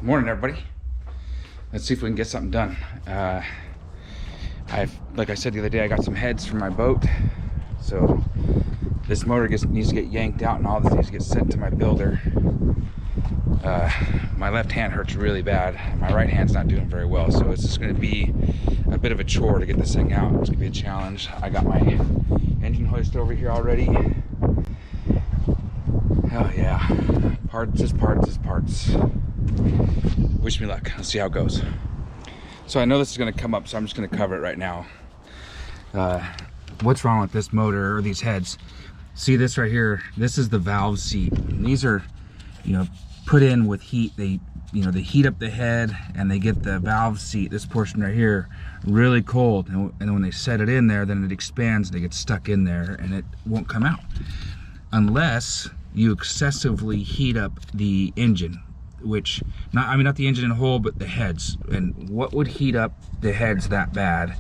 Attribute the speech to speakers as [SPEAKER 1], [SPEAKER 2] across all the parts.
[SPEAKER 1] Morning, everybody. Let's see if we can get something done. Like I said the other day, I got some heads from my boat, so this motor needs to get yanked out, and all this needs to get sent to my builder. My left hand hurts really bad. My right hand's not doing very well, so it's just going to be a bit of a chore to get this thing out. It's going to be a challenge. I got my engine hoist over here already. Oh yeah, parts is parts. Wish me luck. Let's see how it goes. So I know this is going to come up, so I'm just going to cover it right now. What's wrong with this motor or these heads? See this right here? This is the valve seat. And these are, put in with heat. They heat up the head and they get the valve seat, this portion right here, really cold. And when they set it in there, then it expands and it gets stuck in there and it won't come out unless you excessively heat up the engine. Which, not the engine in whole, but the heads. And what would heat up the heads that bad?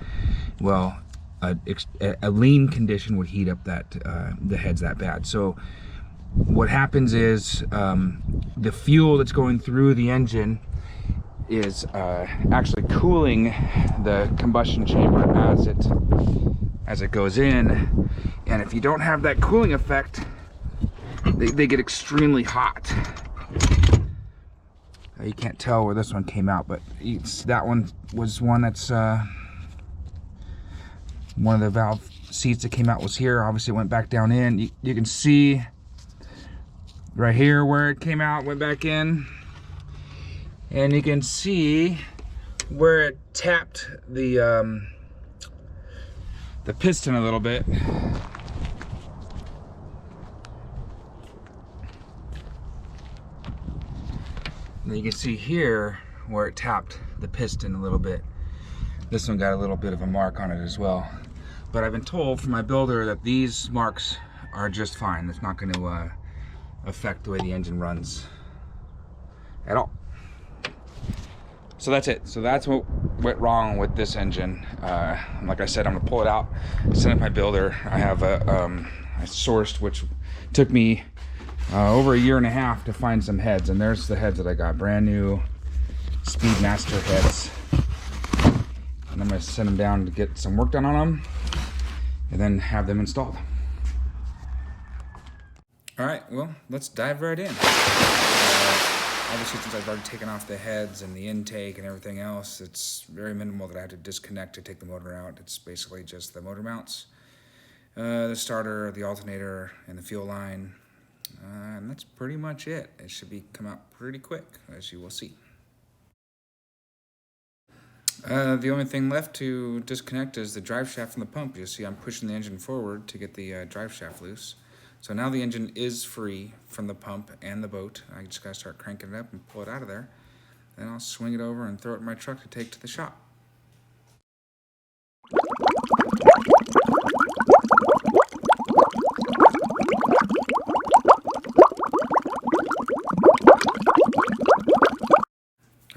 [SPEAKER 1] Well, a lean condition would heat up the heads that bad. So what happens is the fuel that's going through the engine is actually cooling the combustion chamber as it goes in. And if you don't have that cooling effect, they get extremely hot. You can't tell where this one came out, but that one was one that's one of the valve seats that came out was here. Obviously it went back down in. You can see right here where it came out, went back in, and you can see where it tapped the piston a little bit. And you can see here where it tapped the piston a little bit. This one got a little bit of a mark on it as well. But I've been told from my builder that these marks are just fine. It's not going to affect the way the engine runs at all. So that's it. So that's what went wrong with this engine. Like I said, I'm going to pull it out, send it to my builder. I have I sourced, which took me over a year and a half to find some heads, and there's the heads that I got, brand new Speedmaster heads. And I'm going to send them down to get some work done on them and then have them installed. Alright, well, let's dive right in. Obviously, since I've already taken off the heads and the intake and everything else, it's very minimal that I have to disconnect to take the motor out. It's basically just the motor mounts, the starter, the alternator, and the fuel line. And that's pretty much it. It should come out pretty quick, as you will see. The only thing left to disconnect is the drive shaft from the pump. You see I'm pushing the engine forward to get the drive shaft loose. So now the engine is free from the pump and the boat. I just got to start cranking it up and pull it out of there. Then I'll swing it over and throw it in my truck to take to the shop.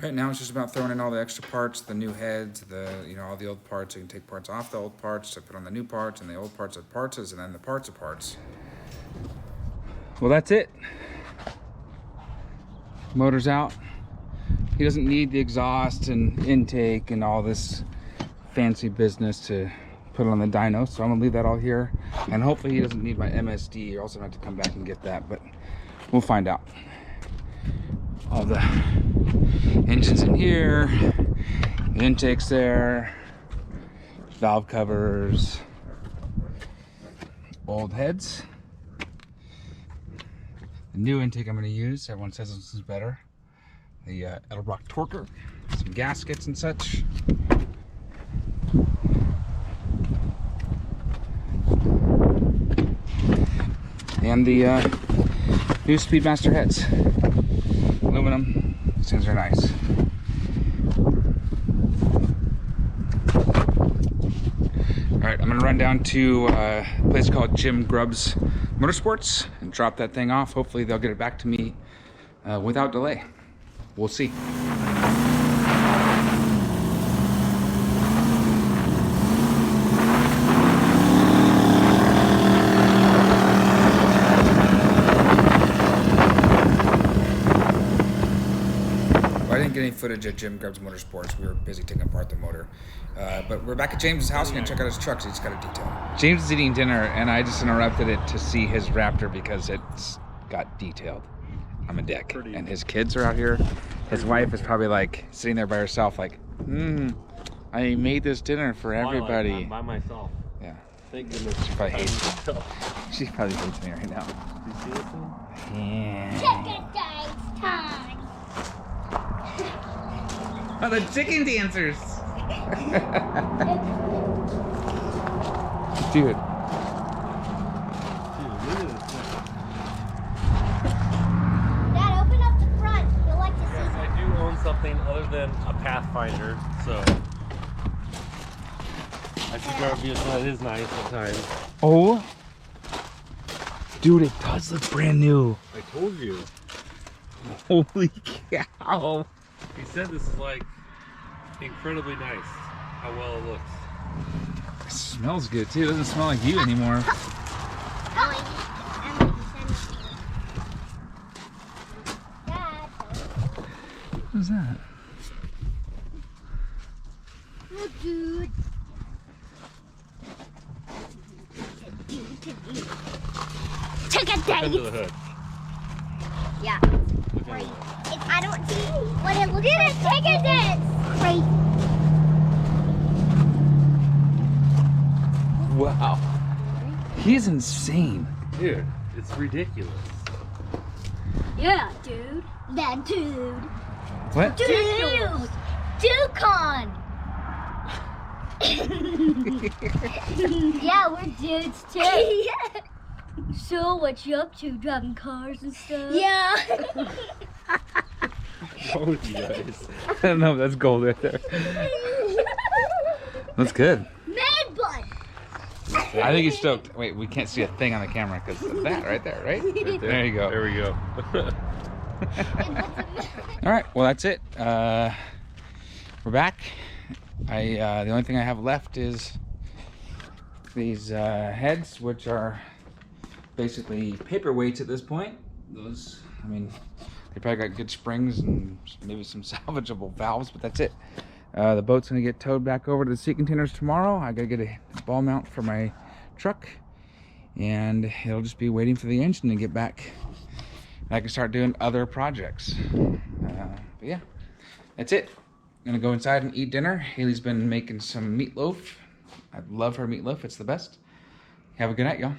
[SPEAKER 1] Right now it's just about throwing in all the extra parts, the new heads, all the old parts. You can take parts off the old parts to put on the new parts, and the old parts are parts, and then the parts are parts. Well, that's it. Motor's out. He doesn't need the exhaust and intake and all this fancy business to put it on the dyno, so I'm gonna leave that all here. And hopefully he doesn't need my MSD, or else I'm gonna have to come back and get that, but we'll find out. All the engines in here, the intakes there, valve covers, old heads. The new intake I'm going to use, everyone says this is better. The Edelbrock Torquer, some gaskets and such. And the new Speedmaster heads. Aluminum. These things are nice. Alright, I'm going to run down to a place called Jim Grubbs Motorsports and drop that thing off. Hopefully they'll get it back to me without delay. We'll see. didn't get any footage at Jim Grubbs Motorsports. We were busy taking apart the motor. But we're back at James's house. We're going to check out his truck. So he's got a detail. James is eating dinner, and I just interrupted it to see his Raptor because it's got detailed. I'm a dick. And his kids are out here. His wife is probably like sitting there by herself like, I made this dinner for everybody.
[SPEAKER 2] I'm by myself.
[SPEAKER 1] Yeah.
[SPEAKER 2] Thank goodness.
[SPEAKER 1] She probably hates me. She probably hates me right now.
[SPEAKER 2] You see this one?
[SPEAKER 1] Yeah.
[SPEAKER 3] Chicken dance time.
[SPEAKER 1] Oh, the chicken dancers. Dude.
[SPEAKER 3] Dad, open up the front. You'll like to see
[SPEAKER 2] Yes, I do own something other than a Pathfinder, so I should drive a vehicle that is nice at times.
[SPEAKER 1] Oh. Dude, it does look brand new.
[SPEAKER 2] I told you.
[SPEAKER 1] Holy cow.
[SPEAKER 2] He said this is like incredibly nice. How well it looks.
[SPEAKER 1] It smells good too. It doesn't smell like you anymore.
[SPEAKER 3] Dad.
[SPEAKER 1] What's that?
[SPEAKER 3] Oh, dude. Chicken
[SPEAKER 2] Look under the
[SPEAKER 3] dance.
[SPEAKER 2] hood.
[SPEAKER 3] Yeah.
[SPEAKER 2] Look under the
[SPEAKER 3] Great.
[SPEAKER 2] hood.
[SPEAKER 3] I don't see what it looks like. Chicken dance. Great.
[SPEAKER 1] Wow. He's insane.
[SPEAKER 2] Dude, it's ridiculous.
[SPEAKER 3] Yeah, dude. That dude.
[SPEAKER 1] What?
[SPEAKER 3] Dude. Dude-con. Yeah, we're dudes too. Yeah. So what you up to? Driving cars and stuff? Yeah.
[SPEAKER 2] What's wrong with you guys?
[SPEAKER 1] I don't know. That's gold right there. That's good.
[SPEAKER 3] Man bun.
[SPEAKER 1] I think he's stoked. Wait, we can't see a thing on the camera because of that right there, right?
[SPEAKER 2] Right
[SPEAKER 1] There you go.
[SPEAKER 2] There we go.
[SPEAKER 1] All right, well that's it. We're back. The only thing I have left is these heads, which are basically paperweights at this point. Those, I mean, they probably got good springs and maybe some salvageable valves, but that's it. The boat's gonna get towed back over to the sea containers tomorrow. I gotta get a ball mount for my truck, and it'll just be waiting for the engine to get back. I can start doing other projects. But yeah, that's it. I'm gonna go inside and eat dinner. Haley's been making some meatloaf. I love her meatloaf, it's the best. Have a good night, y'all.